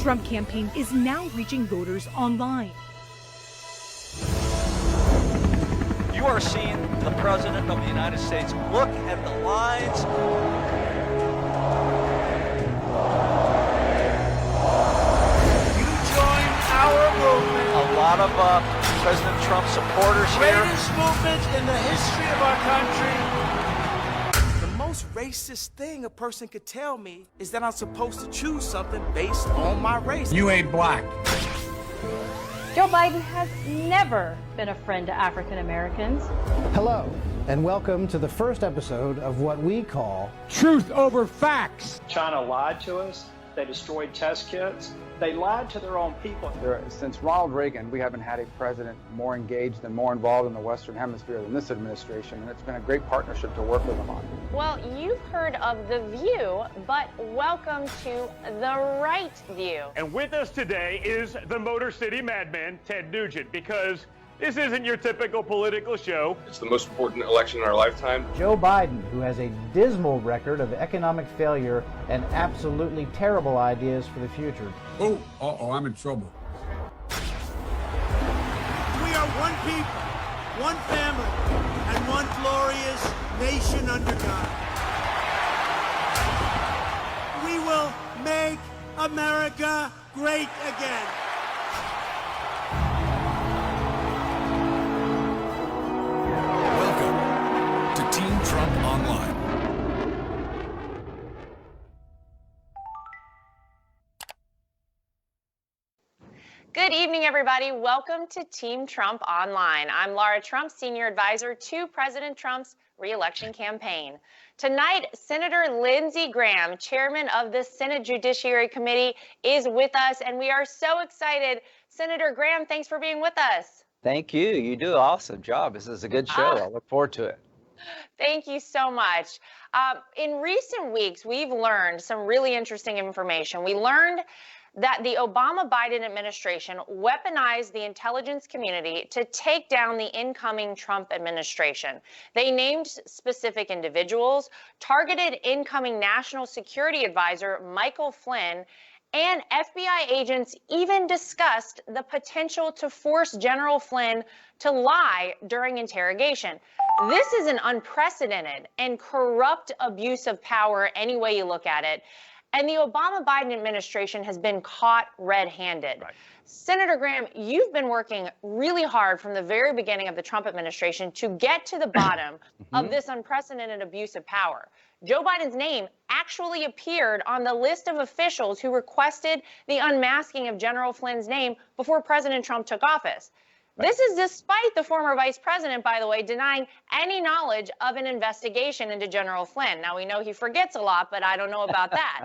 Trump campaign is now reaching voters online. You are seeing the President of the United States. Look at the lines. You join our movement. A lot of President Trump supporters here. Greatest movement in the history of our country. The most racist thing a person could tell me is that I'm supposed to choose something based on my race. You ain't black. Joe Biden has never been a friend to African Americans. Hello, and welcome to the first episode of what we call Truth Over Facts. China lied to us. They destroyed test kits. They lied to their own people. Since Ronald Reagan, we haven't had a president more engaged and more involved in the Western Hemisphere than this administration, and it's been a great partnership to work with them on. Well, you've heard of The View, but welcome to The Right View. And with us today is the Motor City madman, Ted Nugent, because this isn't your typical political show. It's the most important election in our lifetime. Joe Biden, who has a dismal record of economic failure and absolutely terrible ideas for the future. Oh, I'm in trouble. We are one people, one family, and one glorious nation under God. We will make America great again. Welcome to Team Trump Online. Good evening, everybody. Welcome to Team Trump Online. I'm Lara Trump, Senior Advisor to President Trump's re-election campaign. Tonight, Senator Lindsey Graham, Chairman of the Senate Judiciary Committee, is with us, and we are so excited. Senator Graham, thanks for being with us. Thank you. You do an awesome job. This is a good show. I look forward to it. Thank you so much. In recent weeks, we've learned some really interesting information. We learned that the Obama-Biden administration weaponized the intelligence community to take down the incoming Trump administration. They named specific individuals, targeted incoming National Security Advisor Michael Flynn, and FBI agents even discussed the potential to force General Flynn to lie during interrogation. This is an unprecedented and corrupt abuse of power any way you look at it. And the Obama-Biden administration has been caught red-handed. Right. Senator Graham, you've been working really hard from the very beginning of the Trump administration to get to the bottom of this unprecedented abuse of power. Joe Biden's name actually appeared on the list of officials who requested the unmasking of General Flynn's name before President Trump took office. Right. This is despite the former vice president, by the way, denying any knowledge of an investigation into General Flynn. Now, we know he forgets a lot, but I don't know about that.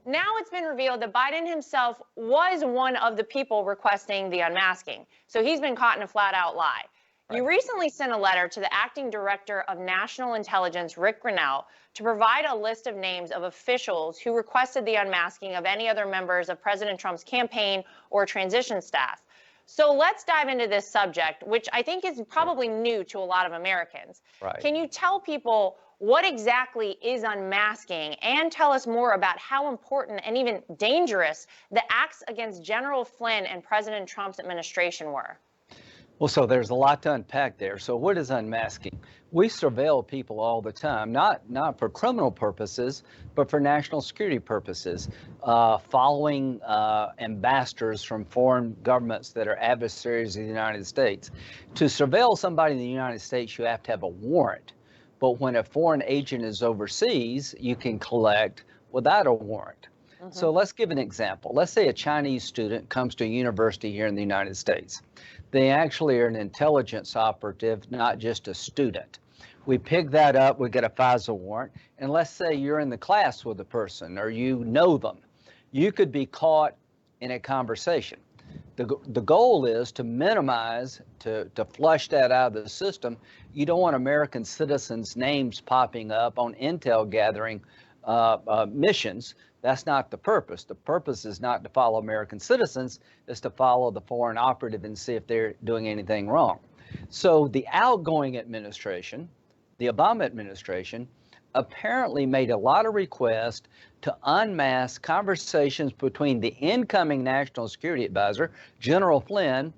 Now it's been revealed that Biden himself was one of the people requesting the unmasking. So he's been caught in a flat-out lie. Right. You recently sent a letter to the acting director of national intelligence, Rick Grinnell, to provide a list of names of officials who requested the unmasking of any other members of President Trump's campaign or transition staff. So let's dive into this subject, which I think is probably new to a lot of Americans. Right. Can you tell people what exactly is unmasking and tell us more about how important and even dangerous the acts against General Flynn and President Trump's administration were? Well, so there's a lot to unpack there. So what is unmasking? We surveil people all the time, not for criminal purposes, but for national security purposes, following ambassadors from foreign governments that are adversaries of the United States. To surveil somebody in the United States, you have to have a warrant. But when a foreign agent is overseas, you can collect without a warrant. So let's give an example. Let's say a Chinese student comes to a university here in the United States. They actually are an intelligence operative, not just a student. We pick that up, we get a FISA warrant, and let's say you're in the class with a person or you know them. You could be caught in a conversation. The goal is to minimize, to flush that out of the system. You don't want American citizens' names popping up on intel gathering missions. That's not the purpose. The purpose is not to follow American citizens, it's to follow the foreign operative and see if they're doing anything wrong. So the outgoing administration, the Obama administration, apparently made a lot of requests to unmask conversations between the incoming National Security Advisor, General Flynn,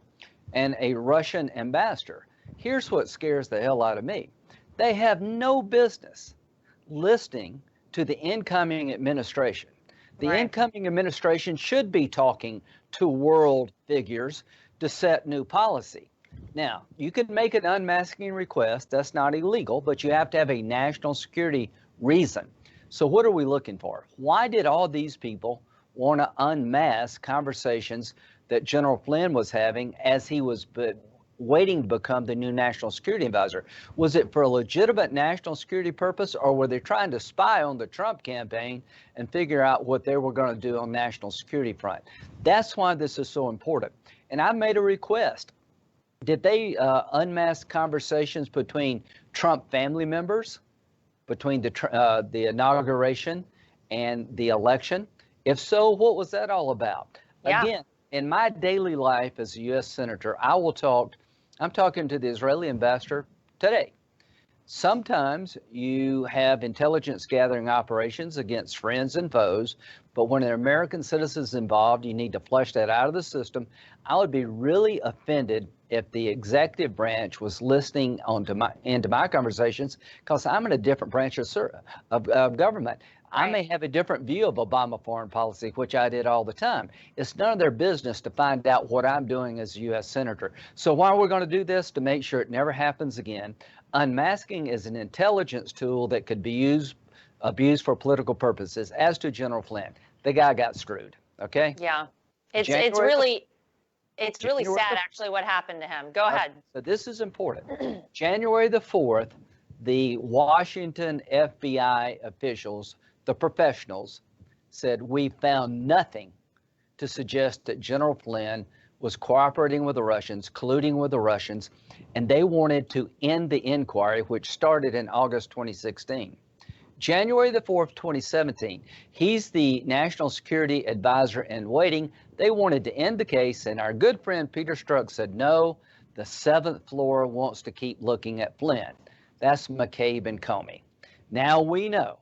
and a Russian ambassador. Here's what scares the hell out of me. They have no business listening to the incoming administration. The incoming administration should be talking to world figures to set new policy. Now, you can make an unmasking request. That's not illegal, but you have to have a national security reason. So what are we looking for? Why did all these people want to unmask conversations that General Flynn was having as he was waiting to become the new national security advisor? Was it for a legitimate national security purpose, or were they trying to spy on the Trump campaign and figure out what they were going to do on national security front? That's why this is so important. And I made a request. Did they unmask conversations between Trump family members, between the inauguration and the election? If so, what was that all about? Yeah. Again, in my daily life as a U.S. Senator, I'm talking to the Israeli ambassador today. Sometimes you have intelligence gathering operations against friends and foes, but when an American citizen is involved, you need to flush that out of the system. I would be really offended if the executive branch was listening into my conversations, because I'm in a different branch of government. I may have a different view of Obama foreign policy, which I did all the time. It's none of their business to find out what I'm doing as a U.S. Senator. So why are we going to do this? To make sure it never happens again. Unmasking is an intelligence tool that could be abused for political purposes. As to General Flynn, the guy got screwed. Okay. Yeah, it's really sad actually what happened to him. Go ahead. So this is important. January the 4th, the Washington FBI officials, the professionals, said we found nothing to suggest that General Flynn was cooperating with the Russians, colluding with the Russians, and they wanted to end the inquiry, which started in August 2016. January the 4th, 2017, he's the National Security Advisor in waiting. They wanted to end the case, and our good friend Peter Strzok said, no, the 7th floor wants to keep looking at Flynn. That's McCabe and Comey. Now we know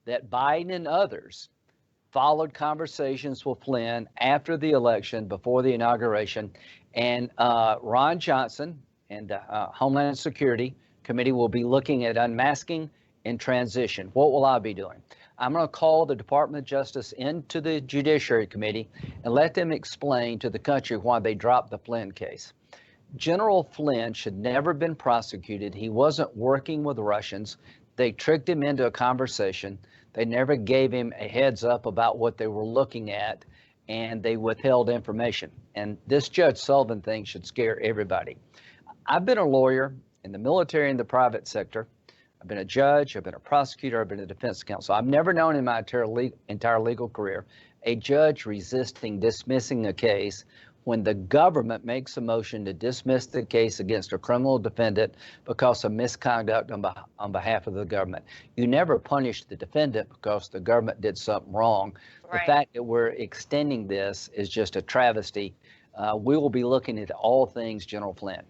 that Biden and others followed conversations with Flynn after the election, before the inauguration, and Ron Johnson and the Homeland Security Committee will be looking at unmasking and transition. What will I be doing? I'm going to call the Department of Justice into the Judiciary Committee and let them explain to the country why they dropped the Flynn case. General Flynn should never have been prosecuted. He wasn't working with the Russians. They tricked him into a conversation. They never gave him a heads up about what they were looking at, and they withheld information. And this Judge Sullivan thing should scare everybody. I've been a lawyer in the military and the private sector. I've been a judge, I've been a prosecutor, I've been a defense counsel. I've never known in my entire legal career a judge resisting dismissing a case when the government makes a motion to dismiss the case against a criminal defendant because of misconduct on behalf of the government. You never punish the defendant because the government did something wrong. The fact that we're extending this is just a travesty. We will be looking at all things General Flynn.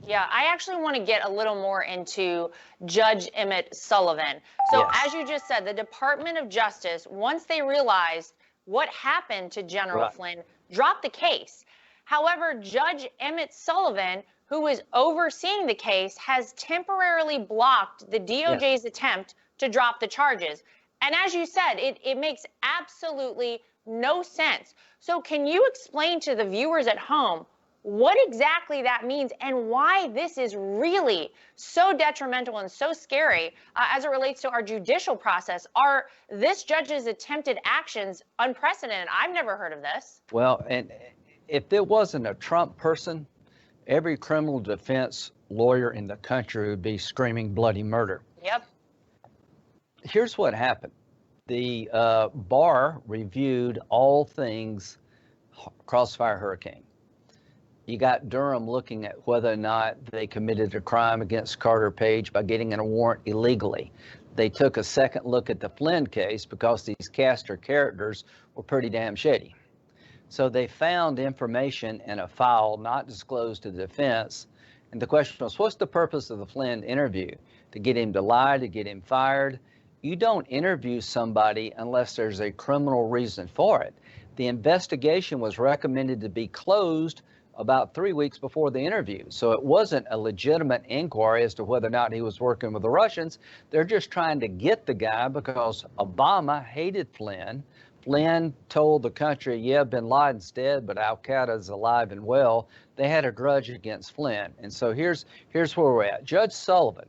Yeah, I actually want to get a little more into Judge Emmett Sullivan. So as you just said, the Department of Justice, once they realized what happened to General Flynn, dropped the case. However, Judge Emmett Sullivan, who is overseeing the case, has temporarily blocked the DOJ's attempt to drop the charges. And as you said, it makes absolutely no sense. So can you explain to the viewers at home what exactly that means and why this is really so detrimental and so scary as it relates to our judicial process? Are this judge's attempted actions unprecedented? I've never heard of this. Well, and if there wasn't a Trump person, every criminal defense lawyer in the country would be screaming bloody murder. Yep. Here's what happened. The bar reviewed all things Crossfire Hurricane. You got Durham looking at whether or not they committed a crime against Carter Page by getting a warrant illegally. They took a second look at the Flynn case because these Castor characters were pretty damn shady. So they found information in a file not disclosed to the defense. And the question was, what's the purpose of the Flynn interview? To get him to lie, to get him fired? You don't interview somebody unless there's a criminal reason for it. The investigation was recommended to be closed about 3 weeks before the interview. So it wasn't a legitimate inquiry as to whether or not he was working with the Russians. They're just trying to get the guy because Obama hated Flynn. Flynn told the country, yeah, bin Laden's dead, but al-Qaeda is alive and well. They had a grudge against Flynn. And so here's where we're at. Judge Sullivan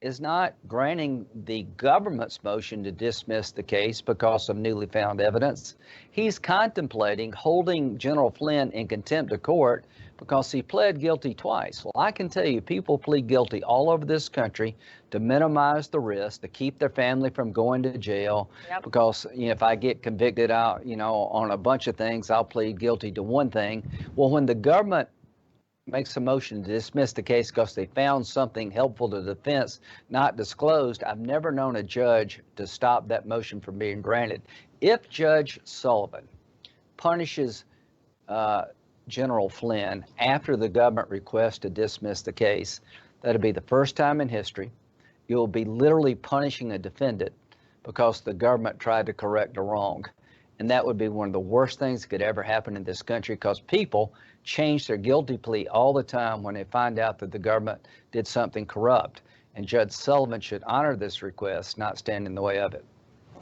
is not granting the government's motion to dismiss the case because of newly found evidence. He's contemplating holding General Flynn in contempt of court because he pled guilty twice. Well, I can tell you, people plead guilty all over this country to minimize the risk, to keep their family from going to jail. Yep. Because if I get convicted out, on a bunch of things, I'll plead guilty to one thing. Well, when the government makes a motion to dismiss the case because they found something helpful to the defense not disclosed, I've never known a judge to stop that motion from being granted. If Judge Sullivan punishes General Flynn after the government requests to dismiss the case, that'll be the first time in history. You'll be literally punishing a defendant because the government tried to correct a wrong. And that would be one of the worst things that could ever happen in this country, because people change their guilty plea all the time when they find out that the government did something corrupt. And Judge Sullivan should honor this request, not stand in the way of it.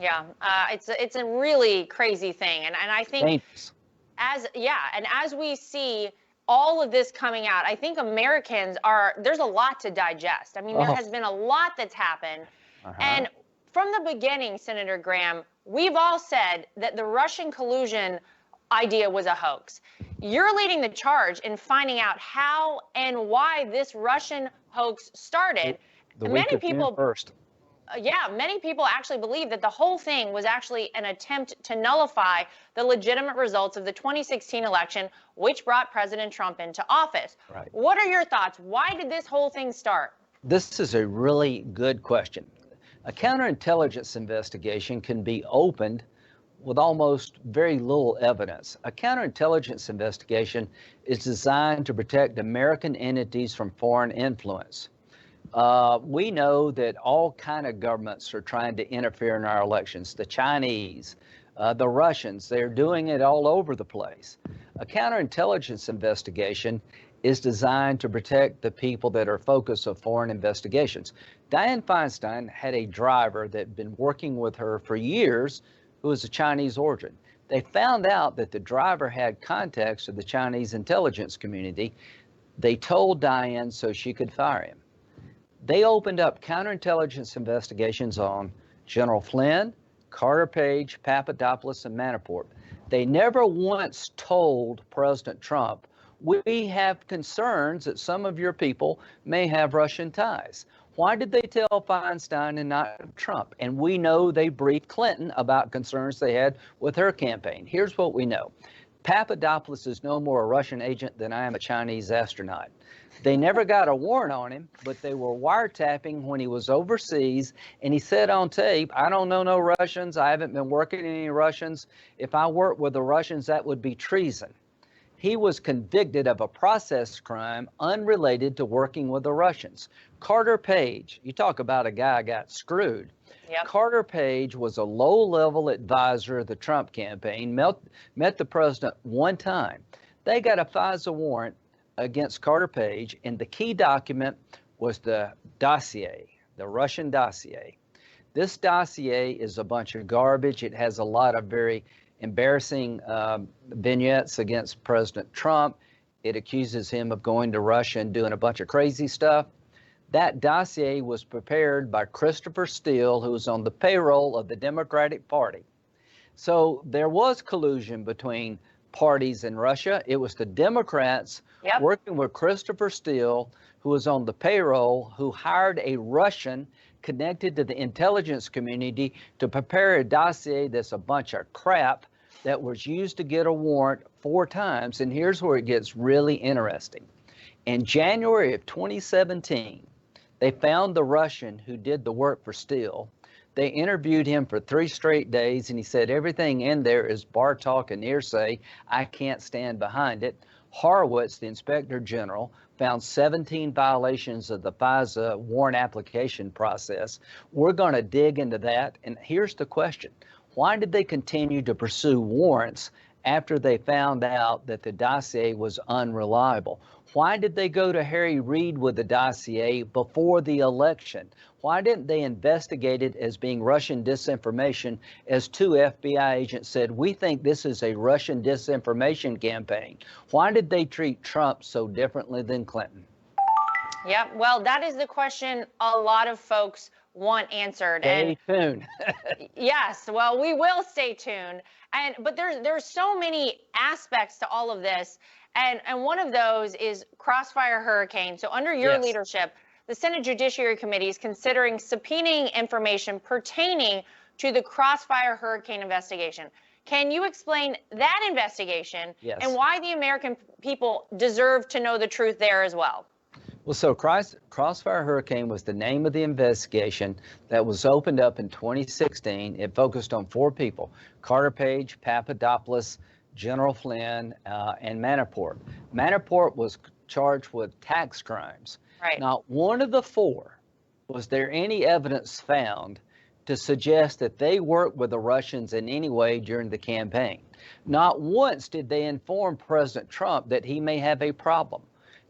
Yeah, it's a really crazy thing. And I think Dangerous. As we see all of this coming out, I think Americans there's a lot to digest. I mean, there has been a lot that's happened. And from the beginning, Senator Graham, we've all said that the Russian collusion idea was a hoax. You're leading the charge in finding out how and why this Russian hoax started. Many people first. Many people actually believe that the whole thing was actually an attempt to nullify the legitimate results of the 2016 election, which brought President Trump into office. Right. What are your thoughts? Why did this whole thing start? This is a really good question. A counterintelligence investigation can be opened with almost very little evidence. A counterintelligence investigation is designed to protect American entities from foreign influence. We know that all kind of governments are trying to interfere in our elections. The Chinese, the Russians, they're doing it all over the place. A counterintelligence investigation is designed to protect the people that are focus of foreign investigations. Dianne Feinstein had a driver that had been working with her for years who was of Chinese origin. They found out that the driver had contacts to the Chinese intelligence community. They told Dianne so she could fire him. They opened up counterintelligence investigations on General Flynn, Carter Page, Papadopoulos, and Manafort. They never once told President Trump, we have concerns that some of your people may have Russian ties. Why did they tell Feinstein and not Trump? And we know they briefed Clinton about concerns they had with her campaign. Here's what we know. Papadopoulos is no more a Russian agent than I am a Chinese astronaut. They never got a warrant on him, but they were wiretapping when he was overseas, and he said on tape, I don't know no Russians, I haven't been working with any Russians. If I worked with the Russians, that would be treason. He was convicted of a process crime unrelated to working with the Russians. Carter Page, you talk about a guy got screwed. Yep. Carter Page was a low-level advisor of the Trump campaign, met the president one time. They got a FISA warrant against Carter Page, and the key document was the dossier, the Russian dossier. This dossier is a bunch of garbage. It has a lot of very embarrassing vignettes against President Trump. It accuses him of going to Russia and doing a bunch of crazy stuff. That dossier was prepared by Christopher Steele, who was on the payroll of the Democratic Party. So there was collusion between parties in Russia. It was the Democrats working with Christopher Steele, who was on the payroll, who hired a Russian connected to the intelligence community to prepare a dossier that's a bunch of crap that was used to get a warrant 4 times. And here's where it gets really interesting. In January of 2017, they found the Russian who did the work for Steele. They interviewed him for 3 straight days, and he said, everything in there is bar talk and hearsay. I can't stand behind it. Horowitz, the inspector general, found 17 violations of the FISA warrant application process. We're going to dig into that. And here's the question. Why did they continue to pursue warrants after they found out that the dossier was unreliable? Why did they go to Harry Reid with the dossier before the election? Why didn't they investigate it as being Russian disinformation, as 2 FBI agents said, we think this is a Russian disinformation campaign? Why did they treat Trump so differently than Clinton? Yeah, well, that is the question a lot of folks want answered. Stay tuned. Yes, well, we will stay tuned. But there's so many aspects to all of this. And one of those is Crossfire Hurricane. So under your leadership, the Senate Judiciary Committee is considering subpoenaing information pertaining to the Crossfire Hurricane investigation. Can you explain that investigation and why the American people deserve to know the truth there as well? Well, so Crossfire Hurricane was the name of the investigation that was opened up in 2016. It focused on 4 people: Carter Page, Papadopoulos, General Flynn, and Manafort. Manafort was charged with tax crimes. Right. Not one of the 4 was there any evidence found to suggest that they worked with the Russians in any way during the campaign. Not once did they inform President Trump that he may have a problem.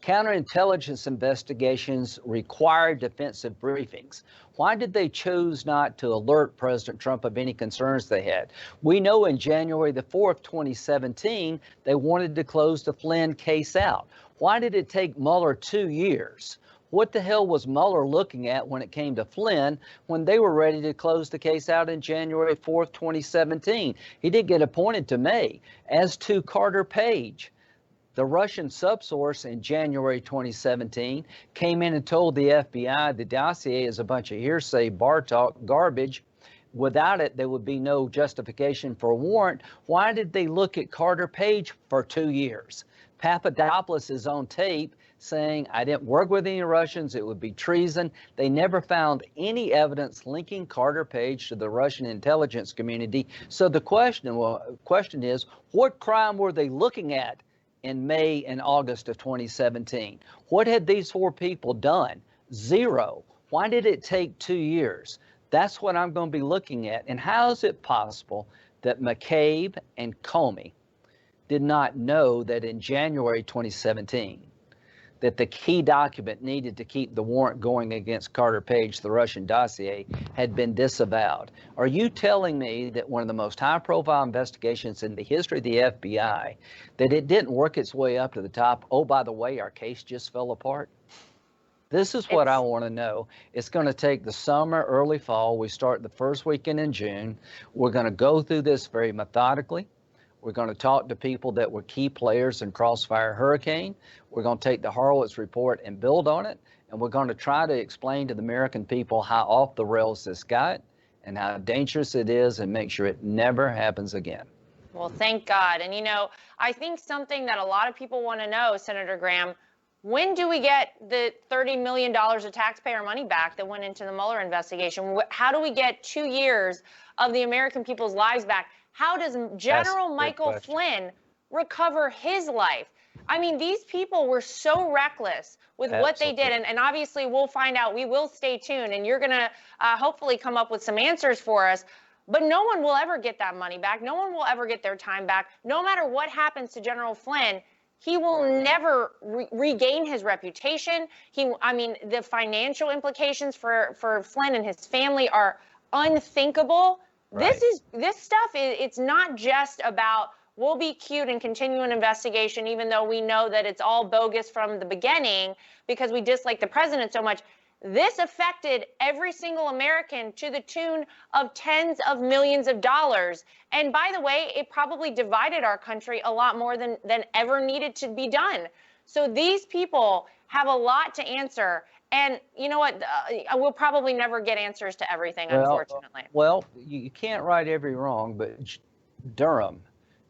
Counterintelligence investigations require defensive briefings. Why did they choose not to alert President Trump of any concerns they had? We know in January the 4th, 2017, they wanted to close the Flynn case out. Why did it take Mueller 2 years? What the hell was Mueller looking at when it came to Flynn when they were ready to close the case out in January 4th, 2017? He did get appointed to May. As to Carter Page, the Russian subsource in January 2017 came in and told the FBI the dossier is a bunch of hearsay, bar talk, garbage. Without it, there would be no justification for a warrant. Why did they look at Carter Page for 2 years? Papadopoulos is on tape saying, I didn't work with any Russians, it would be treason. They never found any evidence linking Carter Page to the Russian intelligence community. So the question is, what crime were they looking at in May and August of 2017? What had these 4 people done? 0. Why did it take 2 years? That's what I'm going to be looking at. And how is it possible that McCabe and Comey did not know that in January 2017, that the key document needed to keep the warrant going against Carter Page, the Russian dossier, had been disavowed? Are you telling me that one of the most high-profile investigations in the history of the FBI, that it didn't work its way up to the top? Oh, by the way, our case just fell apart? This is what I want to know. It's going to take the summer, early fall. We start the first weekend in June. We're going to go through this very methodically. We're going to talk to people that were key players in Crossfire Hurricane. We're going to take the Horowitz report and build on it. And we're going to try to explain to the American people how off the rails this got and how dangerous it is, and make sure it never happens again. Well, thank God. And, you know, I think something that a lot of people want to know, Senator Graham, when do we get the $30 million of taxpayer money back that went into the Mueller investigation? How do we get 2 years of the American people's lives back? How does General Michael Flynn recover his life? I mean, these people were so reckless with what they did. And obviously, we'll find out. We will stay tuned. And you're going to hopefully come up with some answers for us. But no one will ever get that money back. No one will ever get their time back. No matter what happens to General Flynn, he will never regain his reputation. I mean, the financial implications for Flynn and his family are unthinkable. Right. This stuff, it's not just about we'll be cute and continue an investigation, even though we know that it's all bogus from the beginning because we dislike the president so much. This affected every single American to the tune of tens of millions of dollars. And by the way, it probably divided our country a lot more than ever needed to be done. So these people have a lot to answer. And you know what? We'll probably never get answers to everything, unfortunately. Well, you can't right every wrong, but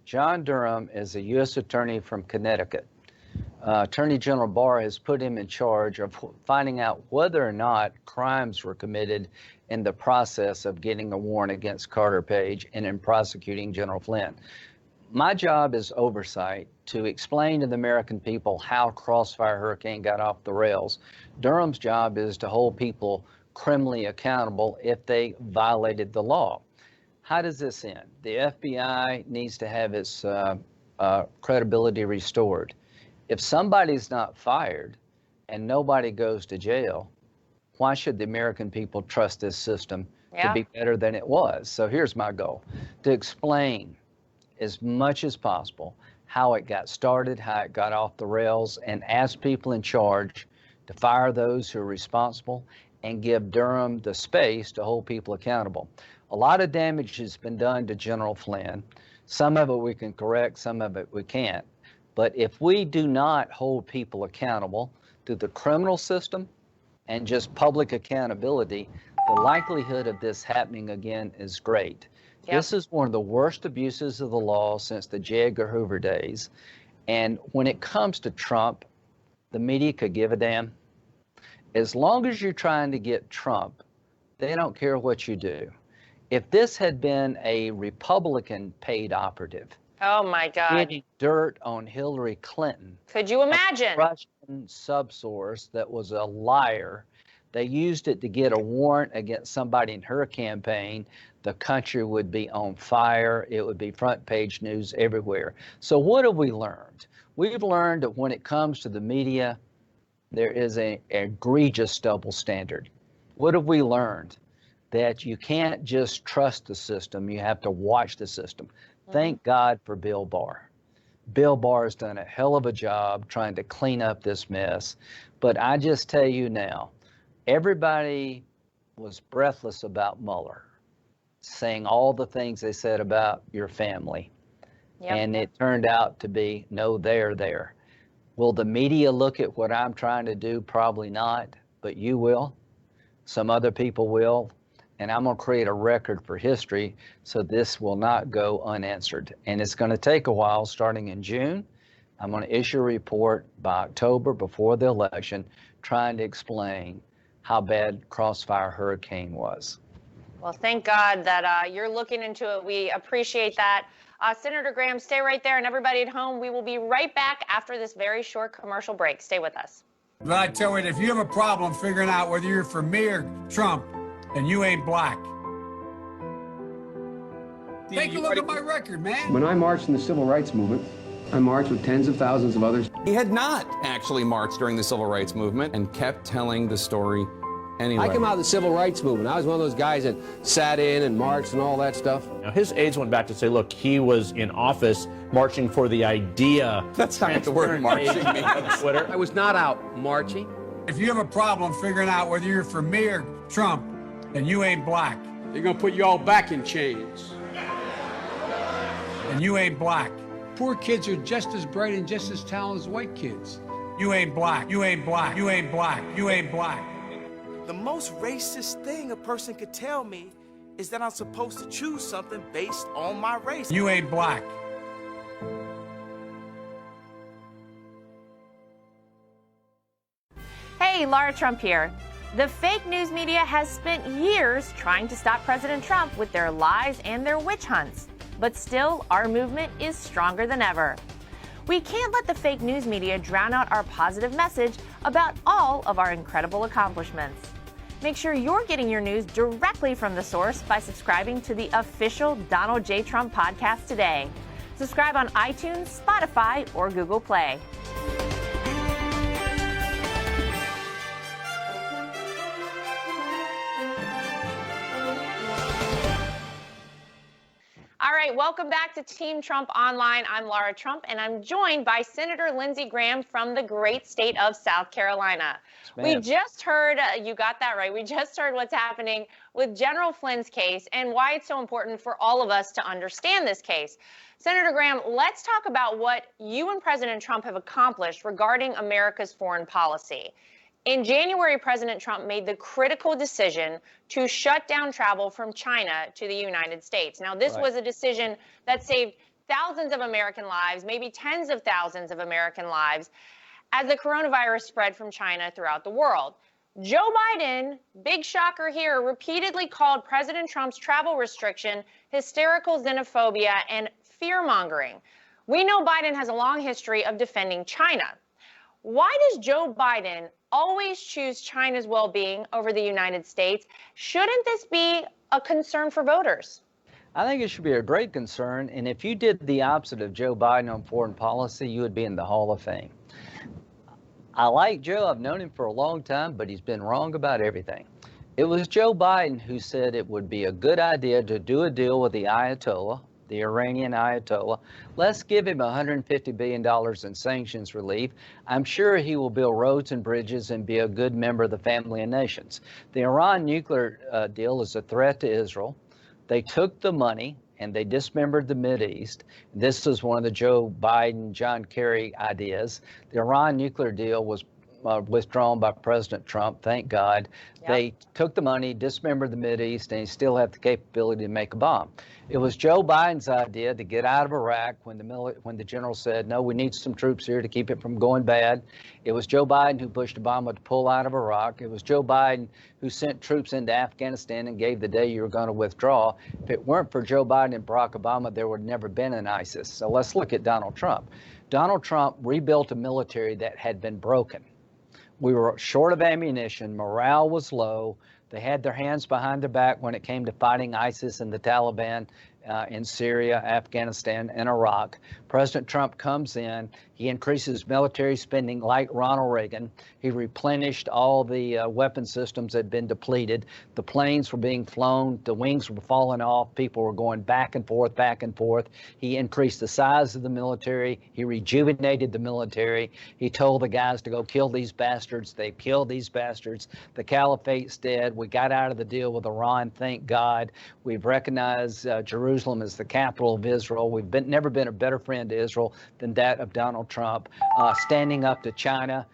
John Durham is a U.S. attorney from Connecticut. Attorney General Barr has put him in charge of finding out whether or not crimes were committed in the process of getting a warrant against Carter Page and in prosecuting General Flynn. My job is oversight to explain to the American people how Crossfire Hurricane got off the rails. Durham's job is to hold people criminally accountable if they violated the law. How does this end? The FBI needs to have its credibility restored. If somebody's not fired and nobody goes to jail, why should the American people trust this system to be better than it was? So here's my goal, to explain as much as possible how it got started, how it got off the rails, and ask people in charge to fire those who are responsible and give Durham the space to hold people accountable. A lot of damage has been done to General Flynn. Some of it we can correct, some of it we can't. But if we do not hold people accountable through the criminal system and just public accountability, the likelihood of this happening again is great. Yep. This is one of the worst abuses of the law since the J. Edgar Hoover days. And when it comes to Trump, the media could give a damn. As long as you're trying to get Trump, they don't care what you do. If this had been a Republican paid operative, oh my God, getting dirt on Hillary Clinton, could you imagine? A Russian subsource that was a liar. They used it to get a warrant against somebody in her campaign. The country would be on fire. It would be front page news everywhere. So what have we learned? We've learned that when it comes to the media, there is an egregious double standard. What have we learned? That you can't just trust the system, you have to watch the system. Thank God for Bill Barr. Bill Barr has done a hell of a job trying to clean up this mess. But I just tell you now, everybody was breathless about Mueller, saying all the things they said about your family. Yep. And it turned out to be, no, they're there. Will the media look at what I'm trying to do? Probably not, but you will. Some other people will. And I'm going to create a record for history so this will not go unanswered. And it's going to take a while, starting in June. I'm going to issue a report by October before the election trying to explain how bad Crossfire Hurricane was. Well, thank God that you're looking into it. We appreciate that. Senator Graham, stay right there. And everybody at home, we will be right back after this very short commercial break. Stay with us. But I tell you, if you have a problem figuring out whether you're for me or Trump, and you ain't black. Take a look at my record, man. When I marched in the civil rights movement, I marched with tens of thousands of others. He had not actually marched during the civil rights movement and kept telling the story anyway. I came out of the civil rights movement. I was one of those guys that sat in and marched and all that stuff. Now, his aides went back to say, look, he was in office marching for the idea. That's not the word marching means. Twitter. I was not out marching. If you have a problem figuring out whether you're for me or Trump, and you ain't black. They're gonna put you all back in chains. And you ain't black. Poor kids are just as bright and just as talented as white kids. You ain't black. You ain't black. You ain't black. You ain't black. The most racist thing a person could tell me is that I'm supposed to choose something based on my race. You ain't black. Hey, Lara Trump here. The fake news media has spent years trying to stop President Trump with their lies and their witch hunts. But still, our movement is stronger than ever. We can't let the fake news media drown out our positive message about all of our incredible accomplishments. Make sure you're getting your news directly from the source by subscribing to the official Donald J. Trump podcast today. Subscribe on iTunes, Spotify, or Google Play. All right, welcome back to Team Trump Online. I'm Lara Trump, and I'm joined by Senator Lindsey Graham from the great state of South Carolina. We just heard, you got that right, we just heard what's happening with General Flynn's case and why it's so important for all of us to understand this case. Senator Graham, let's talk about what you and President Trump have accomplished regarding America's foreign policy. In January, President Trump made the critical decision to shut down travel from China to the United States. Now, this was a decision that saved thousands of American lives, maybe tens of thousands of American lives, as the coronavirus spread from China throughout the world. Joe Biden, big shocker here, repeatedly called President Trump's travel restriction hysterical xenophobia and fear-mongering. We know Biden has a long history of defending China. Why does Joe Biden always choose China's well-being over the United States? Shouldn't this be a concern for voters? I think it should be a great concern. And if you did the opposite of Joe Biden on foreign policy, you would be in the Hall of Fame. I like Joe. I've known him for a long time, but he's been wrong about everything. It was Joe Biden who said it would be a good idea to do a deal with the Ayatollah, the Iranian Ayatollah. Let's give him $150 billion in sanctions relief. I'm sure he will build roads and bridges and be a good member of the family of nations. The Iran nuclear deal is a threat to Israel. They took the money and they dismembered the Mideast. This was one of the Joe Biden, John Kerry ideas. The Iran nuclear deal was withdrawn by President Trump, thank God. Yep. They took the money, dismembered the Mideast, and still have the capability to make a bomb. It was Joe Biden's idea to get out of Iraq when the general said, no, we need some troops here to keep it from going bad. It was Joe Biden who pushed Obama to pull out of Iraq. It was Joe Biden who sent troops into Afghanistan and gave the day you were going to withdraw. If it weren't for Joe Biden and Barack Obama, there would have never been an ISIS. So let's look at Donald Trump. Donald Trump rebuilt a military that had been broken. We were short of ammunition. Morale was low. They had their hands behind their back when it came to fighting ISIS and the Taliban in Syria, Afghanistan, and Iraq. President Trump comes in. He increases military spending like Ronald Reagan. He replenished all the weapon systems that had been depleted. The planes were being flown. The wings were falling off. People were going back and forth, back and forth. He increased the size of the military. He rejuvenated the military. He told the guys to go kill these bastards. They killed these bastards. The caliphate's dead. We got out of the deal with Iran, thank God. We've recognized Jerusalem as the capital of Israel. We've never been a better friend to Israel than that of Donald Trump. Standing up to China,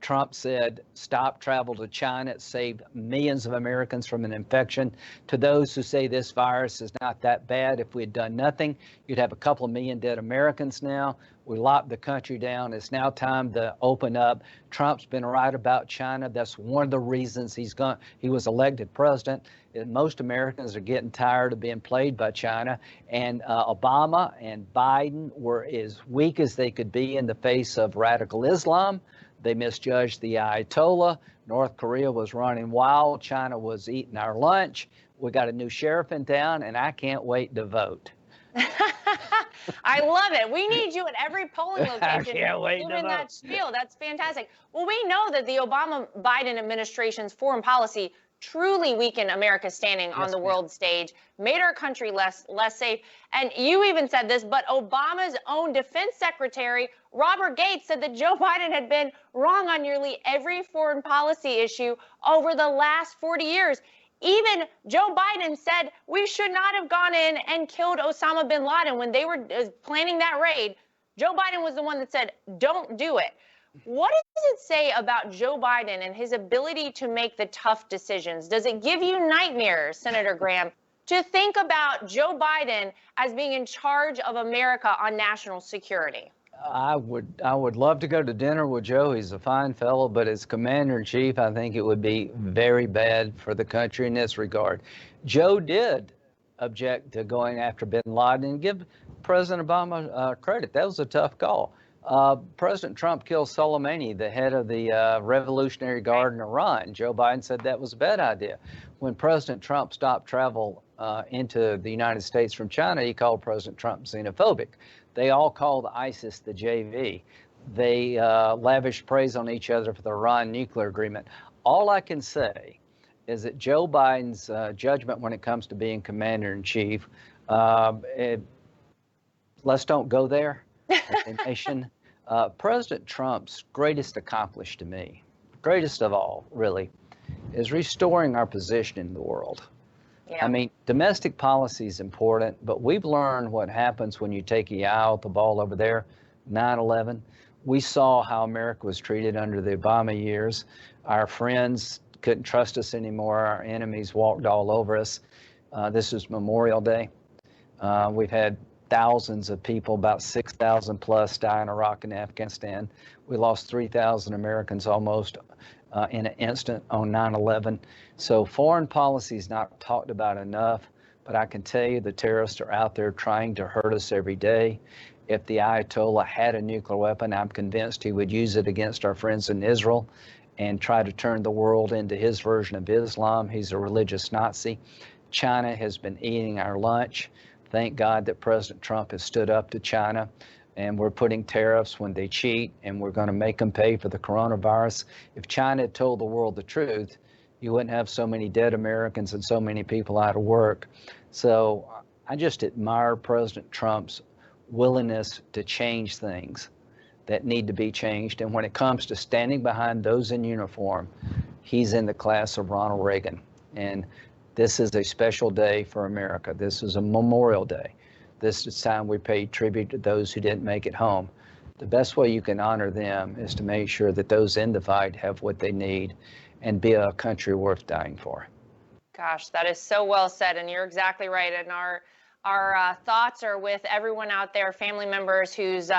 Trump said, stop travel to China. It saved millions of Americans from an infection. To those who say this virus is not that bad, if we had done nothing, you'd have a couple of million dead Americans now. We locked the country down. It's now time to open up. Trump's been right about China. That's one of the reasons he was elected president. Most Americans are getting tired of being played by China. And Obama and Biden were as weak as they could be in the face of radical Islam. They misjudged the Ayatollah. North Korea was running wild. China was eating our lunch. We got a new sheriff in town, and I can't wait to vote. I love it. We need you at every polling location. I can't wait to giving vote. that spiel. That's fantastic. Well, we know that the Obama-Biden administration's foreign policy truly weakened America's standing on the world stage, made our country less safe. And you even said this, but Obama's own defense secretary, Robert Gates, said that Joe Biden had been wrong on nearly every foreign policy issue over the last 40 years. Even Joe Biden said we should not have gone in and killed Osama bin Laden when they were planning that raid. Joe Biden was the one that said, don't do it. What does it say about Joe Biden and his ability to make the tough decisions? Does it give you nightmares, Senator Graham, to think about Joe Biden as being in charge of America on national security? I would love to go to dinner with Joe. He's a fine fellow, but as commander-in-chief, I think it would be very bad for the country in this regard. Joe did object to going after bin Laden, and give President Obama credit. That was a tough call. President Trump killed Soleimani, the head of the Revolutionary Guard in Iran. Joe Biden said that was a bad idea. When President Trump stopped travel into the United States from China, he called President Trump xenophobic. They all called ISIS the JV. They lavished praise on each other for the Iran nuclear agreement. All I can say is that Joe Biden's judgment when it comes to being commander-in-chief, let's don't go there as a nation. President Trump's greatest accomplishment to me, greatest of all, really, is restoring our position in the world. Yeah. I mean, domestic policy is important, but we've learned what happens when you take the eye off the ball over there. 9/11, we saw how America was treated under the Obama years. Our friends couldn't trust us anymore. Our enemies walked all over us. This is Memorial Day. We've had thousands of people, about 6,000 plus, die in Iraq and Afghanistan. We lost 3,000 Americans almost in an instant on 9/11. So foreign policy is not talked about enough. but I can tell you the terrorists are out there trying to hurt us every day. If the Ayatollah had a nuclear weapon, I'm convinced he would use it against our friends in Israel and try to turn the world into his version of Islam. He's a religious Nazi. China has been eating our lunch. Thank God that President Trump has stood up to China, and we're putting tariffs when they cheat, and we're going to make them pay for the coronavirus. If China had told the world the truth, you wouldn't have so many dead Americans and so many people out of work. So I just admire President Trump's willingness to change things that need to be changed. And when it comes to standing behind those in uniform, he's in the class of Ronald Reagan. And this is a special day for America. This is a Memorial Day. This is time we pay tribute to those who didn't make it home. The best way you can honor them is to make sure that those in the fight have what they need and be a country worth dying for. Gosh, that is so well said, and you're exactly right. And our thoughts are with everyone out there, family members whose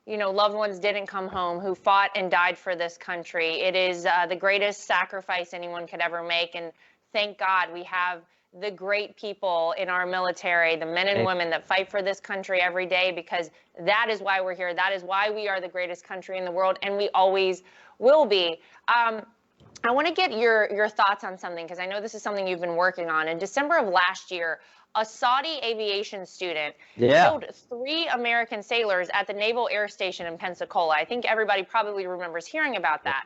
loved ones didn't come home, who fought and died for this country. It is the greatest sacrifice anyone could ever make, and thank God we have the great people in our military, the men and women that fight for this country every day, because that is why we're here. That is why we are the greatest country in the world, and we always will be. I want to get your thoughts on something, because I know this is something you've been working on. In December of last year, a Saudi aviation student killed 3 American sailors at the Naval Air Station in Pensacola. I think everybody probably remembers hearing about that.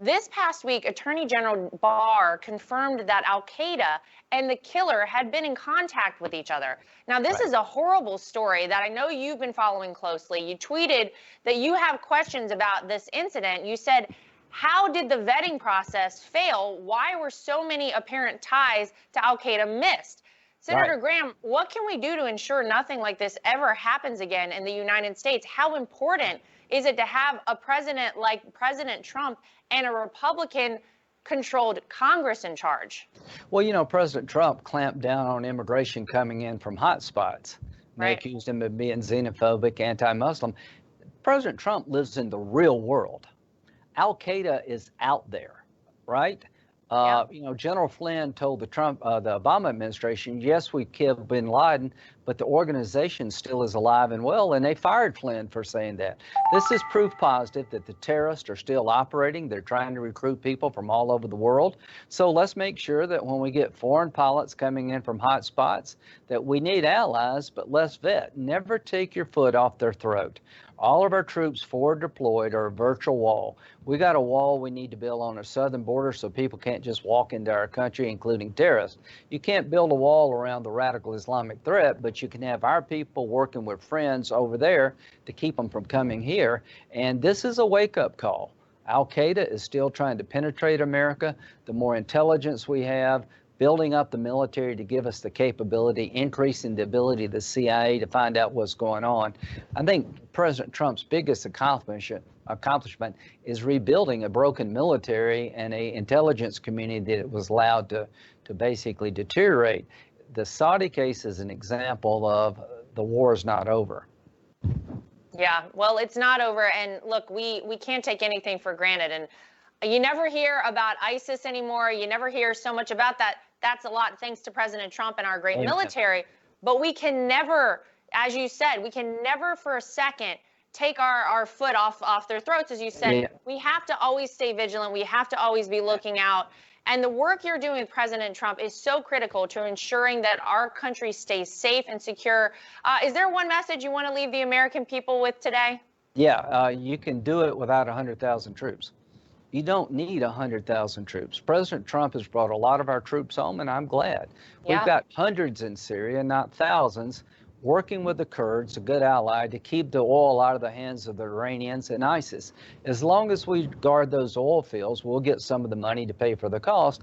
This past week, Attorney General Barr confirmed that Al-Qaeda and the killer had been in contact with each other. Now, this is a horrible story that I know you've been following closely. You tweeted that you have questions about this incident. You said, how did the vetting process fail? Why were so many apparent ties to Al-Qaeda missed? Senator Graham, what can we do to ensure nothing like this ever happens again in the United States? How important is it to have a president like President Trump and a Republican-controlled Congress in charge? Well, President Trump clamped down on immigration coming in from hot spots. They accused him of being xenophobic, anti-Muslim. President Trump lives in the real world. Al-Qaeda is out there, right? General Flynn told the Obama administration, yes, we killed bin Laden, but the organization still is alive and well, and they fired Flynn for saying that. This is proof positive that the terrorists are still operating. They're trying to recruit people from all over the world. So let's make sure that when we get foreign pilots coming in from hot spots, that we need allies, but let's vet. Never take your foot off their throat. All of our troops forward deployed are a virtual wall. We got a wall we need to build on our southern border so people can't just walk into our country, including terrorists. You can't build a wall around the radical Islamic threat, but you can have our people working with friends over there to keep them from coming here. And this is a wake-up call. Al-Qaeda is still trying to penetrate America. The more intelligence we have, building up the military to give us the capability, increasing the ability of the CIA to find out what's going on. I think President Trump's biggest accomplishment is rebuilding a broken military and an intelligence community that was allowed to basically deteriorate. The Saudi case is an example of the war is not over. Yeah, well, it's not over. And look, we can't take anything for granted. And you never hear about ISIS anymore. You never hear so much about that. That's a lot thanks to President Trump and our great military. But we can never, as you said, we can never for a second take our foot off their throats. As you said, we have to always stay vigilant. We have to always be looking out. And the work you're doing with President Trump is so critical to ensuring that our country stays safe and secure. Is there one message you want to leave the American people with today? Yeah, you can do it without 100,000 troops. You don't need 100,000 troops. President Trump has brought a lot of our troops home, and I'm glad. We've got hundreds in Syria, not thousands, working with the Kurds, a good ally, to keep the oil out of the hands of the Iranians and ISIS. As long as we guard those oil fields, we'll get some of the money to pay for the cost.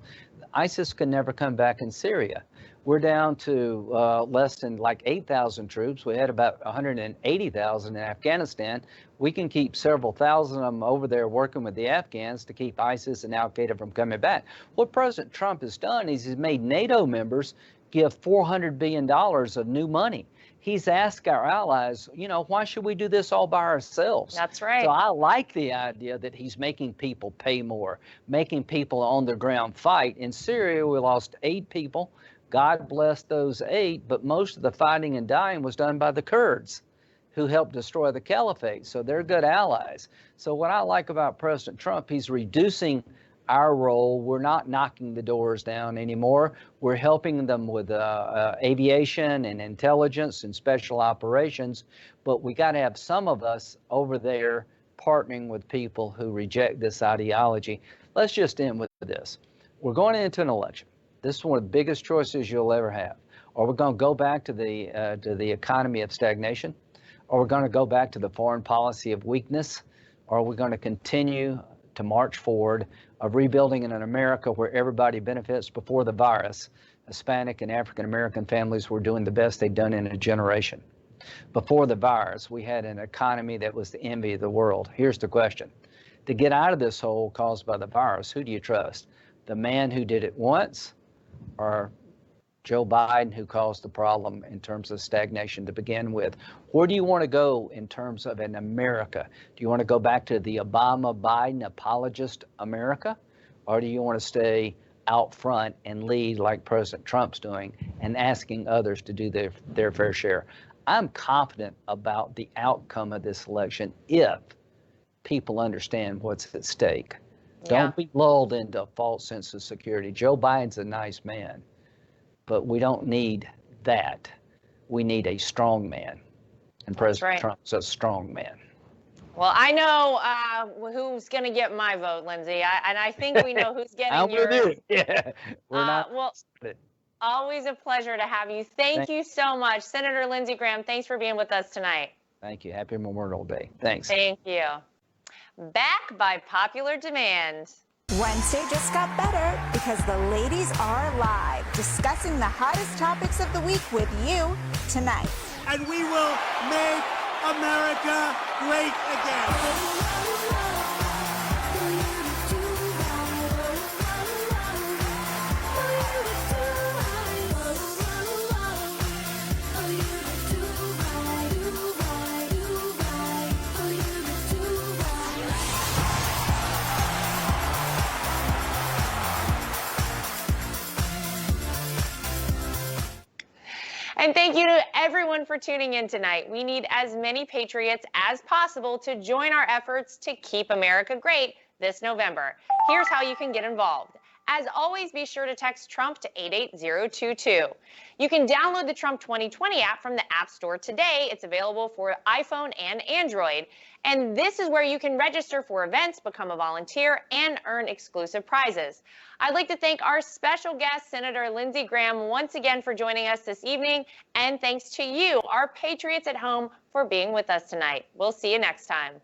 ISIS can never come back in Syria. We're down to less than like 8,000 troops. We had about 180,000 in Afghanistan. We can keep several thousand of them over there working with the Afghans to keep ISIS and Al-Qaeda from coming back. What President Trump has done is he's made NATO members give $400 billion of new money. He's asked our allies, why should we do this all by ourselves? That's right. So I like the idea that he's making people pay more, making people on the ground fight. In Syria, we lost 8 people. God bless those 8, but most of the fighting and dying was done by the Kurds, who helped destroy the caliphate. So they're good allies. So what I like about President Trump, he's reducing our role. We're not knocking the doors down anymore. We're helping them with aviation and intelligence and special operations. But we got to have some of us over there partnering with people who reject this ideology. Let's just end with this. We're going into an election. This is one of the biggest choices you'll ever have. Are we going to go back to the economy of stagnation? Are we going to go back to the foreign policy of weakness? Or are we going to continue to march forward of rebuilding in an America where everybody benefits? Before the virus, Hispanic and African American families were doing the best they'd done in a generation. Before the virus, we had an economy that was the envy of the world. Here's the question. To get out of this hole caused by the virus, who do you trust? The man who did it once, or Joe Biden, who caused the problem in terms of stagnation to begin with? Where do you want to go in terms of an America? Do you want to go back to the Obama-Biden apologist America? Or do you want to stay out front and lead like President Trump's doing and asking others to do their fair share? I'm confident about the outcome of this election if people understand what's at stake. Yeah. Don't be lulled into a false sense of security. Joe Biden's a nice man, but we don't need that. We need a strong man. And President Trump's a strong man. Well, I know who's going to get my vote, Lindsey, and I think we know who's getting yours. I'm with you. Yeah, we're not. Well, always a pleasure to have you. Thank you so much, Senator Lindsey Graham. Thanks for being with us tonight. Thank you. Happy Memorial Day. Thanks. Thank you. Back by popular demand. Wednesday just got better because the ladies are live, discussing the hottest topics of the week with you tonight. And we will make America great again. And thank you to everyone for tuning in tonight. We need as many patriots as possible to join our efforts to keep America great this November. Here's how you can get involved. As always, be sure to text Trump to 88022. You can download the Trump 2020 app from the App Store today. It's available for iPhone and Android. And this is where you can register for events, become a volunteer, and earn exclusive prizes. I'd like to thank our special guest, Senator Lindsey Graham, once again for joining us this evening. And thanks to you, our patriots at home, for being with us tonight. We'll see you next time.